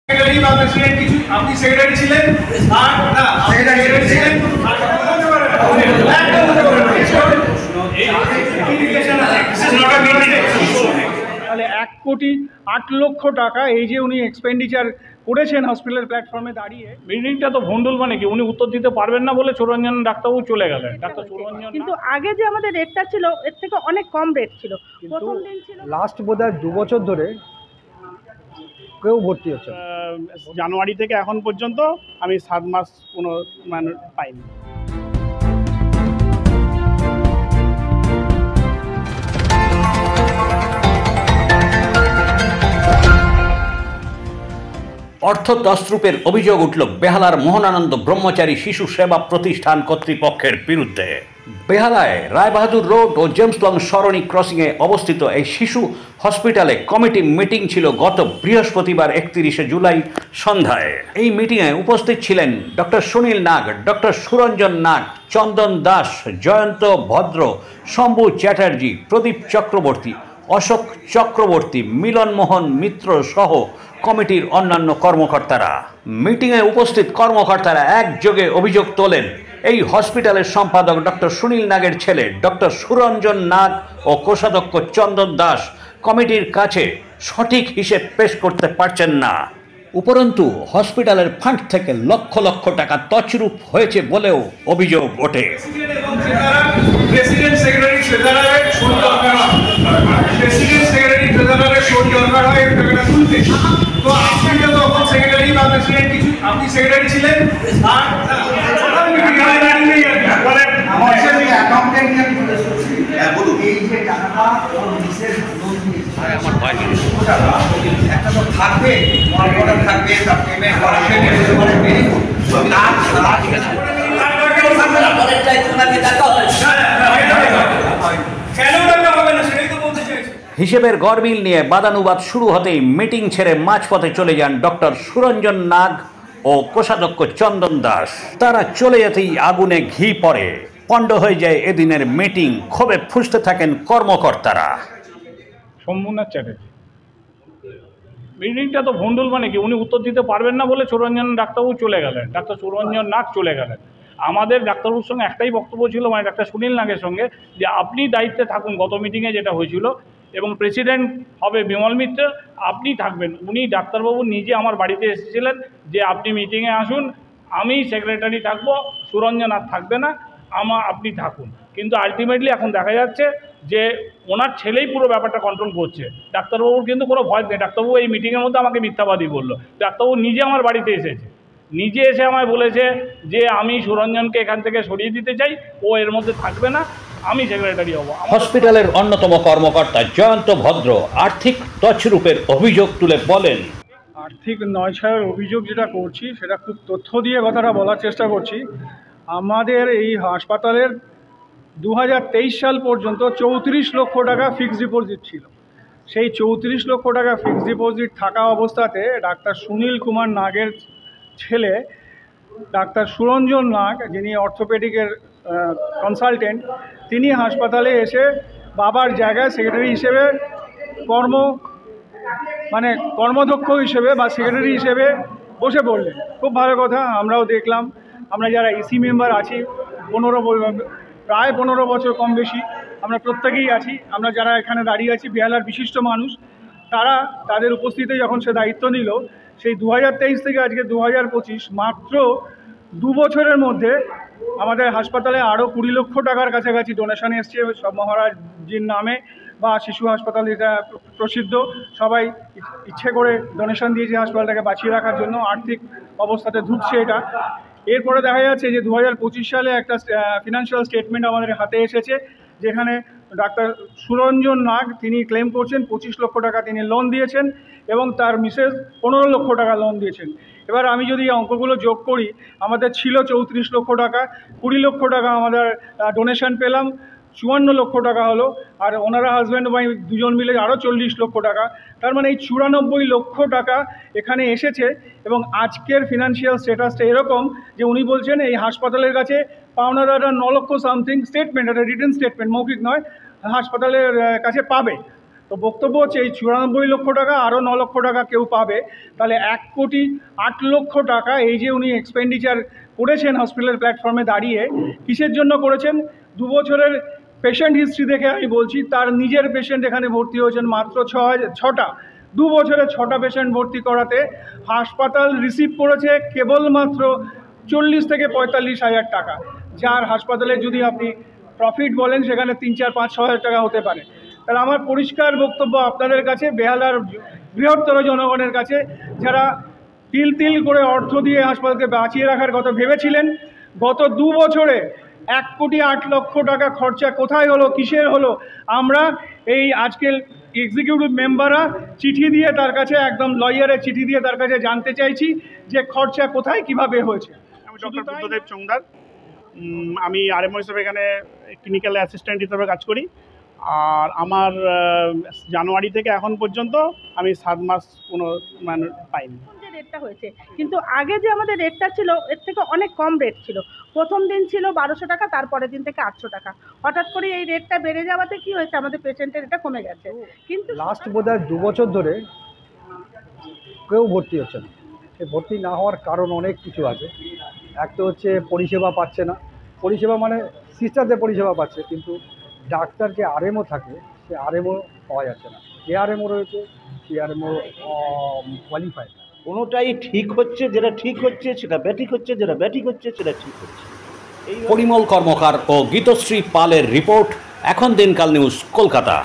Secretary বা president কিছু আপনি সেক্রেটারি ছিলেন আর না সেক্রেটারি ছিলেন আর বলতে পারেন একটা বলতে পারেন এই রিলেশন আছে this is not a meeting. তাহলে 1,08,00,000 টাকা এই যে উনি এক্সপেন্ডিচার করেছেন হসপিটাল প্ল্যাটফর্মে দাঁড়িয়ে, মিটিংটা তো ভন্ডুল মানে কি উনি উত্তর দিতে পারবেন না বলে চিরঞ্জন ডাক্তারবাবু চলে গেলেন। ডাক্তার চিরঞ্জন কিন্তু আগে যে আমাদের রেটটা ছিল এর থেকে অনেক কম রেট ছিল। প্রথম দিন ছিল লাস্ট বোধহয় 2 বছর ধরে কেউ ভর্তি হচ্ছে না। জানুয়ারি থেকে এখন পর্যন্ত আমি 7 মাস কোনো মানে পাইনি। অর্থ তছরূপের অভিযোগ উঠল বেহালার মোহনানন্দ ব্রহ্মচারী শিশু সেবা প্রতিষ্ঠান কর্তৃপক্ষের বিরুদ্ধে। বেহালায় রায়বাহাদুর রোড ও জেমস লং সরণি ক্রসিংয়ে অবস্থিত এই শিশু হসপিটালে কমিটি মিটিং ছিল গত বৃহস্পতিবার 31শে জুলাই সন্ধ্যায়। এই মিটিংয়ে উপস্থিত ছিলেন ডক্টর সুনীল নাগ, ডক্টর সুরঞ্জন নাগ, চন্দন দাস, জয়ন্ত ভদ্র, শম্ভু চ্যাটার্জি, প্রদীপ চক্রবর্তী, অশোক চক্রবর্তী, মিলনমোহন মিত্র সহ কমিটির অন্যান্য কর্মকর্তারা। মিটিংয়ে উপস্থিত কর্মকর্তারা একযোগে অভিযোগ তোলেন এই হসপিটালের সম্পাদক ডক্টর সুনীল নাগের ছেলে ডক্টর সুরঞ্জন নাগ ও কোষাধ্যক্ষ চন্দন দাস কমিটির কাছে সঠিক হিসেব পেশ করতে পারছেন না। উপরন্তু হসপিটালের ফান্ড থেকে লক্ষ লক্ষ টাকা তছরূপ হয়েছে বলেও অভিযোগ ওঠে। প্রেসিডেন্ট সেক্রেটারি ট্রেজারারের সই দরকার হয়, প্রেসিডেন্ট সেক্রেটারি ট্রেজারারের সই দরকার হয় এই টাকাটা তুলতে। তো আপনি তো তখন সেক্রেটারি বা প্রেসিডেন্ট কিছু আপনি সেক্রেটারি ছিলেন আর থাকবে হিসেবের গরমিল নিয়ে বাদানুবাদ শুরু হতেই মিটিং ছেড়ে মাঝপথে চলে যান ডক্টর সুরঞ্জন নাগ ও কোষাধ্যক্ষ চন্দন দাস। তারা চলে যেতেই আগুনে ঘি পড়ে, পণ্ড হয়ে যায় এদিনের মিটিং। ক্ষোভে ফুঁসতে থাকেন কর্মকর্তারা। শম্ভুনাথ চ্যাটার্জি মিটিংটা তো ভন্ডুল মানে কি উনি উত্তর দিতে পারবেন না বলে চিরঞ্জন ডাক্তারবাবু চলে গেলেন, ডাক্তার চিরঞ্জন নাগ চলে গেলেন। আমাদের ডাক্তারবাবুর সঙ্গে একটাই বক্তব্য ছিল, মানে ডাক্তার সুনীল নাগের সঙ্গে, যে আপনি দায়িত্বে থাকুন গত মিটিংয়ে যেটা হয়েছিল, এবং প্রেসিডেন্ট হবে বিমল মিত্র, আপনি থাকবেন। উনি ডাক্তারবাবু নিজে আমার বাড়িতে এসেছিলেন যে আপনি মিটিংয়ে আসুন, আমি সেক্রেটারি থাকবো, সুরঞ্জন আর থাকবে না, আপনি থাকুন। কিন্তু আলটিমেটলি এখন দেখা যাচ্ছে যে ওনার ছেলেই পুরো ব্যাপারটা কন্ট্রোল করছে। ডাক্তারবাবুর কিন্তু কোনো ভয় নেই। ডাক্তারবাবু এই মিটিংয়ের মধ্যে আমাকে মিথ্যাবাদী বললো। ডাক্তারবাবু নিজে আমার বাড়িতে এসেছে, নিজে এসে আমায় বলেছে যে আমি সুরঞ্জনকে এখান থেকে সরিয়ে দিতে চাই, ও এর মধ্যে থাকবে না, আমি সেক্রেটারি হব। হসপিটালের অন্যতম কর্মকর্তা জয়ন্ত ভদ্র আর্থিক তছরূপের অভিযোগ তুলে বলেন, আর্থিক নয়ছয়ের অভিযোগ যেটা করছি সেটা খুব তথ্য দিয়ে কথাটা বলার চেষ্টা করছি। আমাদের এই হাসপাতালের 2023 সাল পর্যন্ত 34 লক্ষ টাকা ফিক্সড ডিপোজিট ছিল। সেই 34 লক্ষ টাকা ফিক্সড ডিপোজিট থাকা অবস্থাতে ডাক্তার সুনীল কুমার নাগের ছেলে ডাক্তার সুরঞ্জন নাগ, যিনি অর্থোপেডিকের কনসালটেন্ট, তিনি হাসপাতালে এসে বাবার জায়গায় সেক্রেটারি হিসেবে কর্মদক্ষ হিসেবে বা সেক্রেটারি হিসেবে বসে পড়লেন। খুব ভালো কথা, আমরাও দেখলাম। আমরা যারা ইসি মেম্বার আছি প্রায় 15 বছর কম বেশি আমরা প্রত্যেকেই আছি, আমরা যারা এখানে দাঁড়িয়ে আছি বেহালার বিশিষ্ট মানুষ, তাদের উপস্থিতিতে যখন সে দায়িত্ব নিল, সেই 2023 থেকে আজকে 2025 মাত্র 2 বছরের মধ্যে আমাদের হাসপাতালে আরও 20 লক্ষ টাকার কাছাকাছি ডোনেশন এসছে সব মহারাজজির নামে, বা শিশু হাসপাতাল যেটা প্রসিদ্ধ, সবাই ইচ্ছে করে ডোনেশন দিয়েছে হাসপাতালটাকে বাঁচিয়ে রাখার জন্য। আর্থিক অবস্থাতে ঢুকছে এটা। এরপরে দেখা যাচ্ছে যে 2025 সালে একটা ফিনান্সিয়াল স্টেটমেন্ট আমাদের হাতে এসেছে, যেখানে ডাক্তার সুরঞ্জন নাগ তিনি ক্লেম করছেন 25 লক্ষ টাকা তিনি লোন দিয়েছেন এবং তার মিসেস 15 লক্ষ টাকা লোন দিয়েছেন। এবার আমি যদি অঙ্কগুলো যোগ করি, আমাদের ছিল 34 লক্ষ টাকা, 20 লক্ষ টাকা আমাদের ডোনেশন পেলাম, 54 লক্ষ টাকা হলো, আর ওনারা হাজব্যান্ড ওয়াইফ দুজন মিলে আরও 40 লক্ষ টাকা। তার মানে এই 94 লক্ষ টাকা এখানে এসেছে। এবং আজকের ফিনান্সিয়াল স্ট্যাটাসটা এরকম যে উনি বলছেন এই হাসপাতালের কাছে পাওনাদাররা 9 লক্ষ সামথিং স্টেটমেন্ট, একটা রিটেন স্টেটমেন্ট, মৌখিক নয়, হাসপাতালের কাছে পাবে। তো তো বক্তব্য হচ্ছে এই 94 লক্ষ টাকা আরও 9 লক্ষ টাকা কেউ পাবে, তাহলে 1,08,00,000 টাকা এই যে উনি এক্সপেন্ডিচার করেছেন হসপিটাল প্ল্যাটফর্মে দাঁড়িয়ে, কিসের জন্য করেছেন? 2 বছরের পেশেন্ট হিস্ট্রি দেখে আমি বলছি, তার নিজের পেশেন্ট এখানে ভর্তি হয়েছেন মাত্র 6টা। 2 বছরে 6টা পেশেন্ট ভর্তি করাতে হাসপাতাল রিসিভ করেছে কেবলমাত্র 40 থেকে 45 হাজার টাকা, যার হাসপাতালে যদি আপনি প্রফিট বলেন সেখানে 3, 4, 5, 6 হাজার টাকা হতে পারে। তাহলে আমার পরিষ্কার বক্তব্য আপনাদের কাছে, বেহালার বৃহত্তর জনগণের কাছে, যারা তিল তিল করে অর্থ দিয়ে হাসপাতালকে বাঁচিয়ে রাখার কথা ভেবেছিলেন, গত 2 বছরে 1,08,00,000 টাকা খরচা কোথায় হলো, কিসের হলো? আমরা এই আজকের এক্সিকিউটিভ মেম্বাররা চিঠি দিয়ে তার কাছে, একদম লয়ারের চিঠি দিয়ে তার কাছে জানতে চাইছি যে খরচা কোথায় কিভাবে হয়েছে। আমি ডক্টর বুদ্ধদেব চোংদার, আমি আরএমও হিসেবে এখানে ক্লিনিক্যাল অ্যাসিস্ট্যান্ট হিসেবে কাজ করি। আর আমার জানুয়ারি থেকে এখন পর্যন্ত আমি 7 মাস কোনো পাইনি। যে রেটটা হয়েছে, কিন্তু আগে যে আমাদের রেটটা ছিল এর থেকে অনেক কম রেট ছিল। প্রথম দিন ছিল 1200 টাকা, তারপরের দিন থেকে 800 টাকা। হঠাৎ করে এই রেটটা বেড়ে যাওয়াতে কি হয়েছে, আমাদের পেশেন্টের এটা কমে গেছে। কিন্তু লাস্ট বোধহয় 2 বছর ধরে কেউ ভর্তি হচ্ছে না। সে ভর্তি না হওয়ার কারণ অনেক কিছু আছে। এক তো হচ্ছে পরিষেবা পাচ্ছে না, পরিষেবা মানে সিস্টারদের পরিষেবা পাচ্ছে, কিন্তু ডাক্তার যে আরএমও থাকে সে আরএমও পাওয়া যাচ্ছে না। যে আরএমও রয়েছে সে আরএমও কোয়ালিফাইড। কোনোটাই ঠিক হচ্ছে, যেটা ঠিক হচ্ছে সেটা ব্যাঠিক হচ্ছে, যেটা ব্যাঠিক হচ্ছে সেটা ঠিক হচ্ছে। পরিমল কর্মকার ও গীতশ্রী পালের রিপোর্ট, এখন দিনকাল নিউজ, কলকাতা।